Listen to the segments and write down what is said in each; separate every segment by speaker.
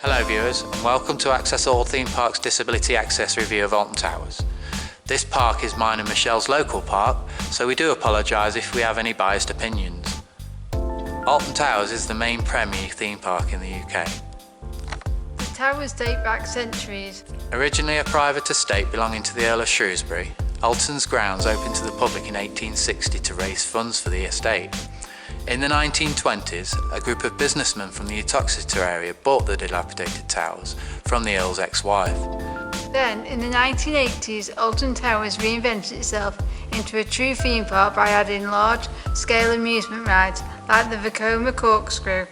Speaker 1: Hello viewers and welcome to Access All Theme Parks Disability Access review of Alton Towers. This park is mine and Michelle's local park, so we do apologise if we have any biased opinions. Alton Towers is the main premier theme park in the UK.
Speaker 2: The towers date back centuries.
Speaker 1: Originally a private estate belonging to the Earl of Shrewsbury, Alton's grounds opened to the public in 1860 to raise funds for the estate. In the 1920s, a group of businessmen from the Uttoxeter area bought the dilapidated towers from the Earl's ex-wife.
Speaker 2: Then, in the 1980s, Alton Towers reinvented itself into a true theme park by adding large-scale amusement rides like the Vekoma Corkscrew.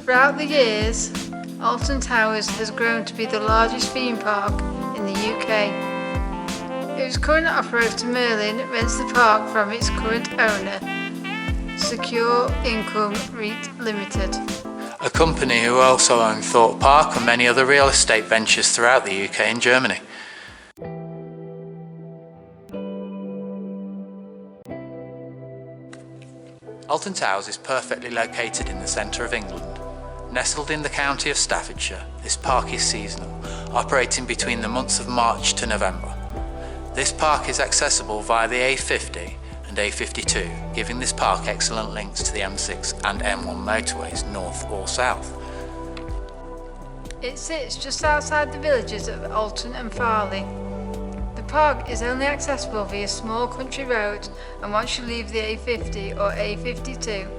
Speaker 2: Throughout the years, Alton Towers has grown to be the largest theme park in the UK. Its current operator Merlin rents the park from its current owner, Secure Income REIT Limited.
Speaker 1: A company who also own Thorpe Park and many other real estate ventures throughout the UK and Germany. Alton Towers is perfectly located in the centre of England. Nestled in the county of Staffordshire, this park is seasonal, operating between the months of March to November. This park is accessible via the A50 and A52, giving this park excellent links to the M6 and M1 motorways, north or south.
Speaker 2: It sits just outside the villages of Alton and Farley. The park is only accessible via small country roads, and once you leave the A50 or A52,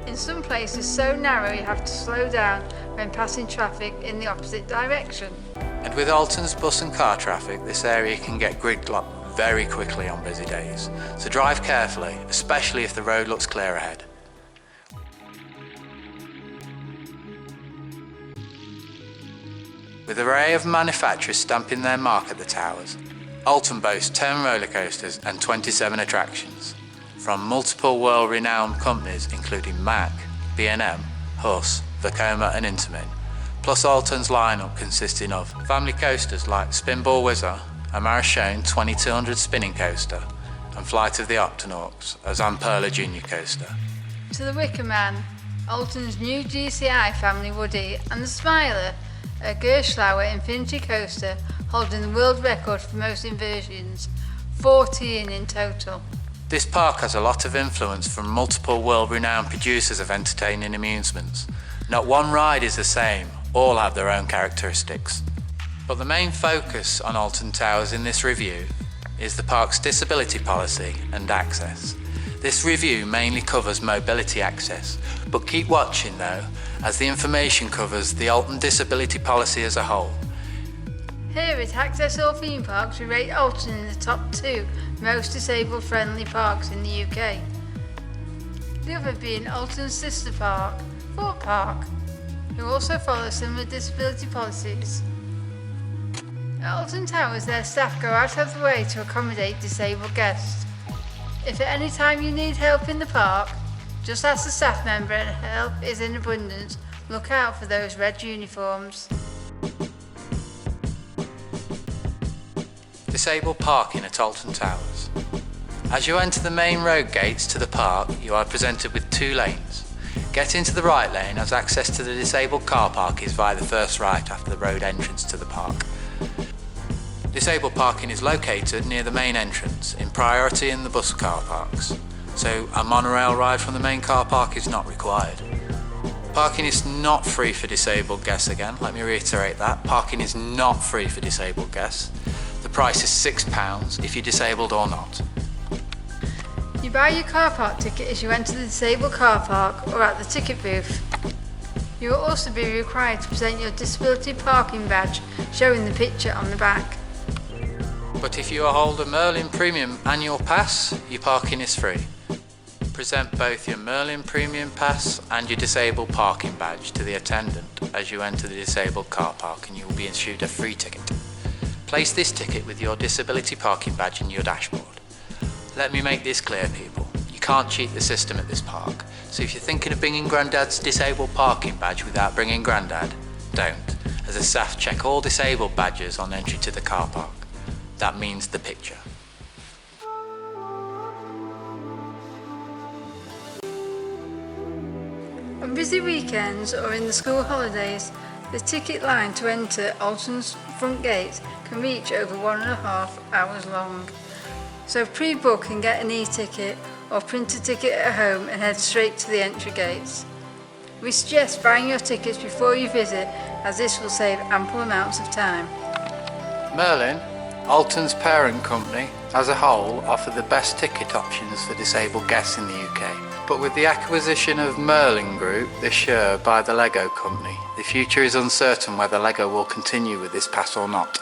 Speaker 2: in some places so narrow you have to slow down when passing traffic in the opposite direction.
Speaker 1: And with Alton's bus and car traffic, this area can get gridlocked very quickly on busy days, so drive carefully, especially if the road looks clear ahead. With an array of manufacturers stamping their mark at the towers, Alton boasts 10 roller coasters and 27 attractions, from multiple world-renowned companies including Mack, B&M, Huss, Vekoma and Intamin, plus Alton's lineup consisting of family coasters like Spinball Whizzer, a Marachone 2200 spinning coaster, and Flight of the Octonauts, a Zamperla Junior coaster.
Speaker 2: To the Wicker Man, Alton's new GCI Family Woody, and the Smiler, a Gerstlauer Infinity coaster holding the world record for most inversions, 14 in total.
Speaker 1: This park has a lot of influence from multiple world-renowned producers of entertaining amusements. Not one ride is the same, all have their own characteristics. But the main focus on Alton Towers in this review is the park's disability policy and access. This review mainly covers mobility access, but keep watching though, as the information covers the Alton disability policy as a whole.
Speaker 2: Here at Access All Theme Parks, we rate Alton in the top 2 most disabled-friendly parks in the UK. The other being Alton's sister park, Thorpe Park, who also follow similar disability policies. At Alton Towers, their staff go out of the way to accommodate disabled guests. If at any time you need help in the park, just ask the staff member and help is in abundance. Look out for those red uniforms.
Speaker 1: Disabled parking at Alton Towers. As you enter the main road gates to the park, you are presented with 2 lanes. Get into the right lane as access to the disabled car park is via the first right after the road entrance to the park. Disabled parking is located near the main entrance, in priority in the bus car parks, so a monorail ride from the main car park is not required. Parking is not free for disabled guests again, let me reiterate that. Parking is not free for disabled guests. The price is £6 if you're disabled or not.
Speaker 2: You buy your car park ticket as you enter the disabled car park or at the ticket booth. You will also be required to present your disability parking badge showing the picture on the back.
Speaker 1: But if you hold a Merlin Premium Annual Pass, your parking is free. Present both your Merlin Premium Pass and your disabled parking badge to the attendant as you enter the disabled car park and you will be issued a free ticket. Place this ticket with your disability parking badge in your dashboard. Let me make this clear, people. You can't cheat the system at this park, so if you're thinking of bringing Grandad's disabled parking badge without bringing Grandad, don't, as the staff check all disabled badges on entry to the car park. That means the picture.
Speaker 2: On busy weekends or in the school holidays, The ticket line to enter Alton's front gates can reach over 1.5 hours long. So pre-book and get an e-ticket or print a ticket at home and head straight to the entry gates. We suggest buying your tickets before you visit, as this will save ample amounts of time.
Speaker 1: Merlin, Alton's parent company, as a whole offer the best ticket options for disabled guests in the UK. But with the acquisition of Merlin Group this year by the Lego company, the future is uncertain whether Lego will continue with this pass or not.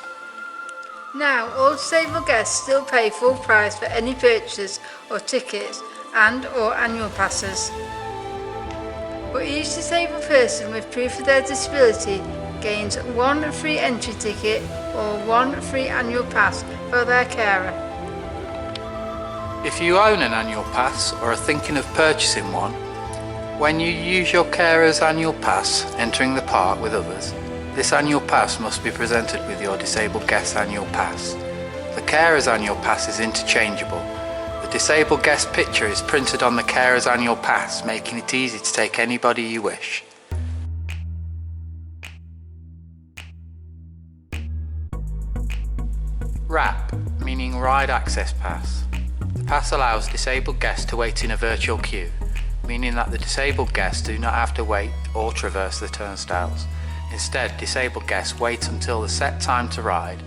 Speaker 2: Now, all disabled guests still pay full price for any purchases or tickets and/or annual passes. But each disabled person with proof of their disability gains one free entry ticket or one free annual pass for their carer.
Speaker 1: If you own an annual pass or are thinking of purchasing one, when you use your carer's annual pass entering the park with others, this annual pass must be presented with your disabled guest's annual pass. The carer's annual pass is interchangeable. The disabled guest picture is printed on the carer's annual pass, making it easy to take anybody you wish. RAP, meaning Ride Access Pass. The pass allows disabled guests to wait in a virtual queue, meaning that the disabled guests do not have to wait or traverse the turnstiles. Instead, disabled guests wait until the set time to ride.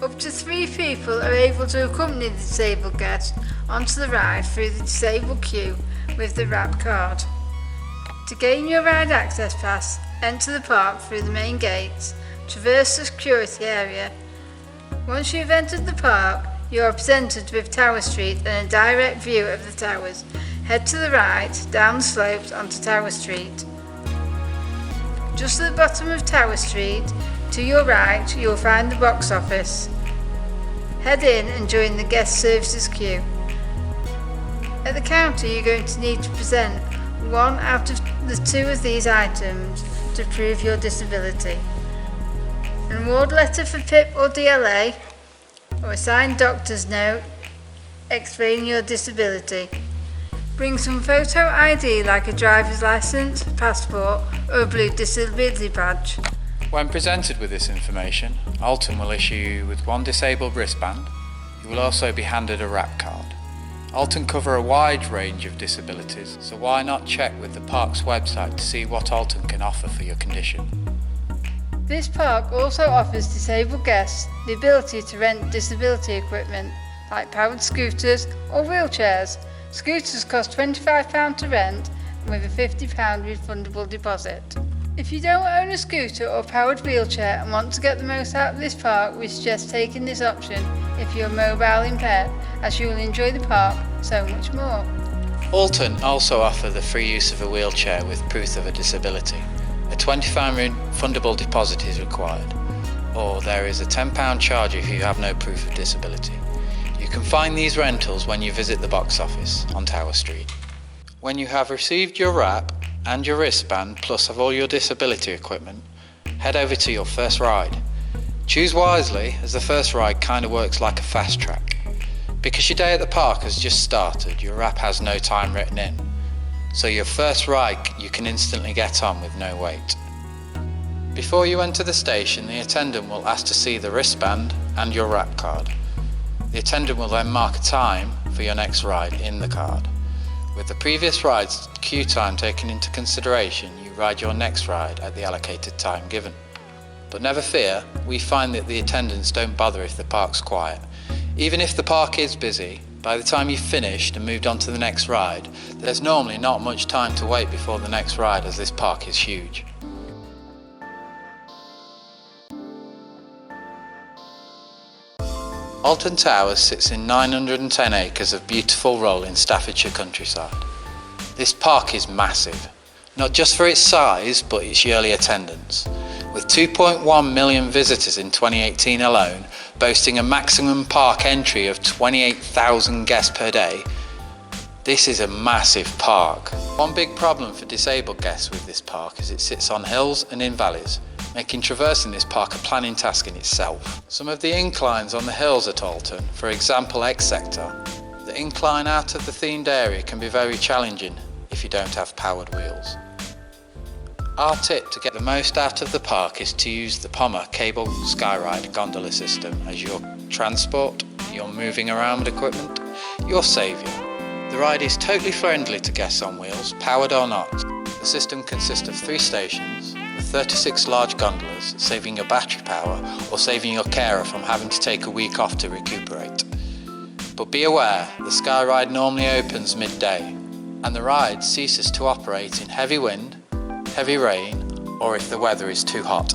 Speaker 2: Up to 3 people are able to accompany the disabled guest onto the ride through the disabled queue with the RAP card. To gain your ride access pass, enter the park through the main gates, traverse the security area. Once you've entered the park, you are presented with Tower Street and a direct view of the towers. Head to the right, down the slopes onto Tower Street. Just at the bottom of Tower Street, to your right, you'll find the box office. Head in and join the guest services queue. At the counter, you're going to need to present one out of the 2 of these items to prove your disability. An award letter for PIP or DLA, or a signed doctor's note explaining your disability. Bring some photo ID like a driver's license, passport, or a blue disability badge.
Speaker 1: When presented with this information, Alton will issue you with one disabled wristband. You will also be handed a RAP card. Alton cover a wide range of disabilities, so why not check with the park's website to see what Alton can offer for your condition.
Speaker 2: This park also offers disabled guests the ability to rent disability equipment like powered scooters or wheelchairs. Scooters cost £25 to rent with a £50 refundable deposit. If you don't own a scooter or powered wheelchair and want to get the most out of this park, we suggest taking this option if you're mobile impaired, as you will enjoy the park so much more.
Speaker 1: Alton also offer the free use of a wheelchair with proof of a disability. A £20 refundable deposit is required, or there is a £10 charge if you have no proof of disability. You can find these rentals when you visit the box office on Tower Street. When you have received your RAP and your wristband plus of all your disability equipment, head over to your first ride. Choose wisely, as the first ride kind of works like a fast track. Because your day at the park has just started, your RAP has no time written in. So your first ride you can instantly get on with no wait. Before you enter the station, the attendant will ask to see the wristband and your RAP card. The attendant will then mark a time for your next ride in the card. With the previous ride's queue time taken into consideration, you ride your next ride at the allocated time given. But never fear, we find that the attendants don't bother if the park's quiet. Even if the park is busy, by the time you've finished and moved on to the next ride, there's normally not much time to wait before the next ride, as this park is huge. Alton Towers sits in 910 acres of beautiful rolling Staffordshire countryside. This park is massive, not just for its size but its yearly attendance. With 2.1 million visitors in 2018 alone, boasting a maximum park entry of 28,000 guests per day, this is a massive park. One big problem for disabled guests with this park is it sits on hills and in valleys, making traversing this park a planning task in itself. Some of the inclines on the hills at Alton, for example X Sector, the incline out of the themed area can be very challenging if you don't have powered wheels. Our tip to get the most out of the park is to use the Pommer cable skyride gondola system as your transport, your moving around equipment, your saviour. The ride is totally friendly to guests on wheels, powered or not. The system consists of 3 stations with 36 large gondolas, saving your battery power or saving your carer from having to take a week off to recuperate. But be aware, the skyride normally opens midday, and the ride ceases to operate in heavy wind, heavy rain, or if the weather is too hot.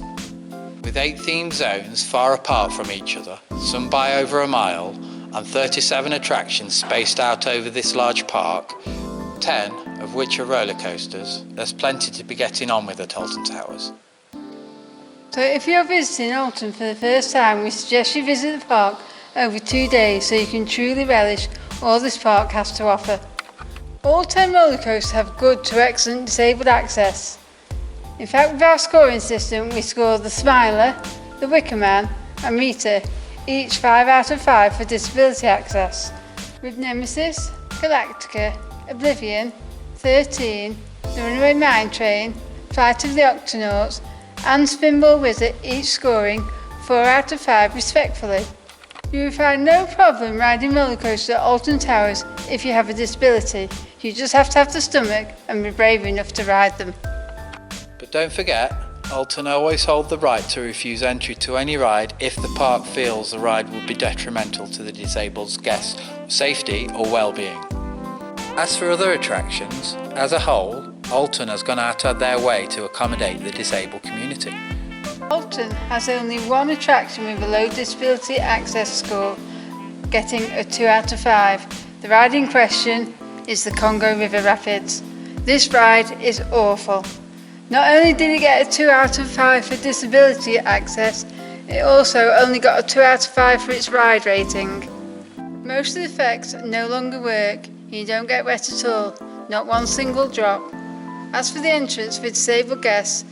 Speaker 1: With 8 themed zones far apart from each other, some by over a mile, and 37 attractions spaced out over this large park, 10 of which are roller coasters, there's plenty to be getting on with at Alton Towers.
Speaker 2: So if you're visiting Alton for the first time, we suggest you visit the park over 2 days so you can truly relish all this park has to offer. All 10 roller coasters have good to excellent disabled access. In fact, with our scoring system, we score the Smiler, the Wicker Man and Rita, each 5 out of 5 for disability access. With Nemesis, Galactica, Oblivion, 13, The Runaway Mine Train, Flight of the Octonauts and Spinball Wizard each scoring 4 out of 5 respectfully. You will find no problem riding roller coasters at Alton Towers if you have a disability. You just have to have the stomach and be brave enough to ride them.
Speaker 1: But don't forget, Alton always hold the right to refuse entry to any ride if the park feels the ride would be detrimental to the disabled guests' safety or well-being. As for other attractions, as a whole, Alton has gone out of their way to accommodate the disabled community.
Speaker 2: Alton has only one attraction with a low disability access score, getting a 2 out of 5. The ride in question is the Congo River Rapids. This ride is awful. Not only did it get a 2 out of 5 for disability access, it also only got a 2 out of 5 for its ride rating. Most of the effects no longer work, and you don't get wet at all, not one single drop. As for the entrance for disabled guests,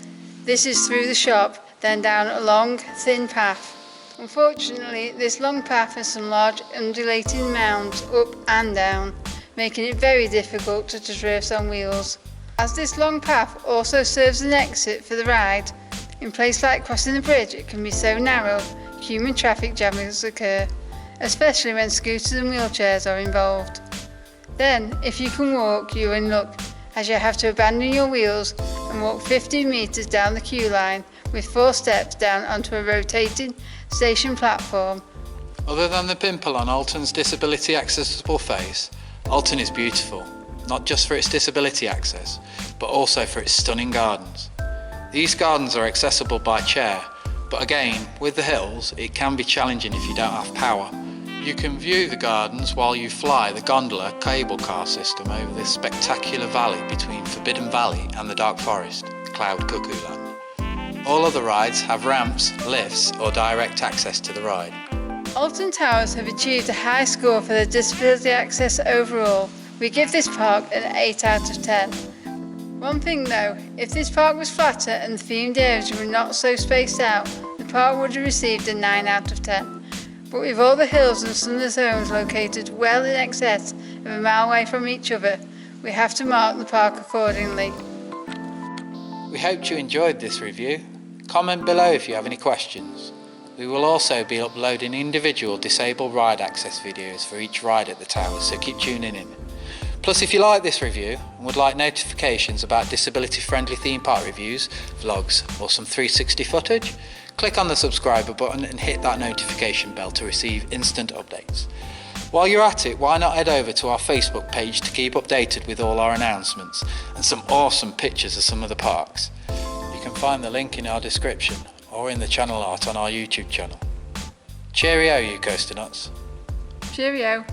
Speaker 2: this is through the shop, then down a long, thin path. Unfortunately, this long path has some large undulating mounds up and down, making it very difficult to traverse on wheels. As this long path also serves as an exit for the ride, in places like crossing the bridge it can be so narrow, human traffic jams occur, especially when scooters and wheelchairs are involved. Then, if you can walk, you're in luck, as you have to abandon your wheels and walk 50 metres down the queue line with 4 steps down onto a rotating station platform.
Speaker 1: Other than the pimple on Alton's disability accessible face, Alton is beautiful, not just for its disability access, but also for its stunning gardens. These gardens are accessible by chair, but again, with the hills, it can be challenging if you don't have power. You can view the gardens while you fly the gondola cable car system over this spectacular valley between Forbidden Valley and the Dark Forest, Cloud Cuckoo Land. All other rides have ramps, lifts or direct access to the ride.
Speaker 2: Alton Towers have achieved a high score for their disability access overall. We give this park an 8 out of 10. One thing though, if this park was flatter and the themed areas were not so spaced out, the park would have received a 9 out of 10. But with all the hills and some of the zones located well in excess of a mile away from each other, we have to mark the park accordingly.
Speaker 1: We hope you enjoyed this review. Comment below if you have any questions. We will also be uploading individual disabled ride access videos for each ride at the towers, so keep tuning in. Plus, if you like this review and would like notifications about disability-friendly theme park reviews, vlogs or some 360 footage, click on the subscriber button and hit that notification bell to receive instant updates. While you're at it, why not head over to our Facebook page to keep updated with all our announcements and some awesome pictures of some of the parks. You can find the link in our description or in the channel art on our YouTube channel. Cheerio, you coaster nuts.
Speaker 2: Cheerio.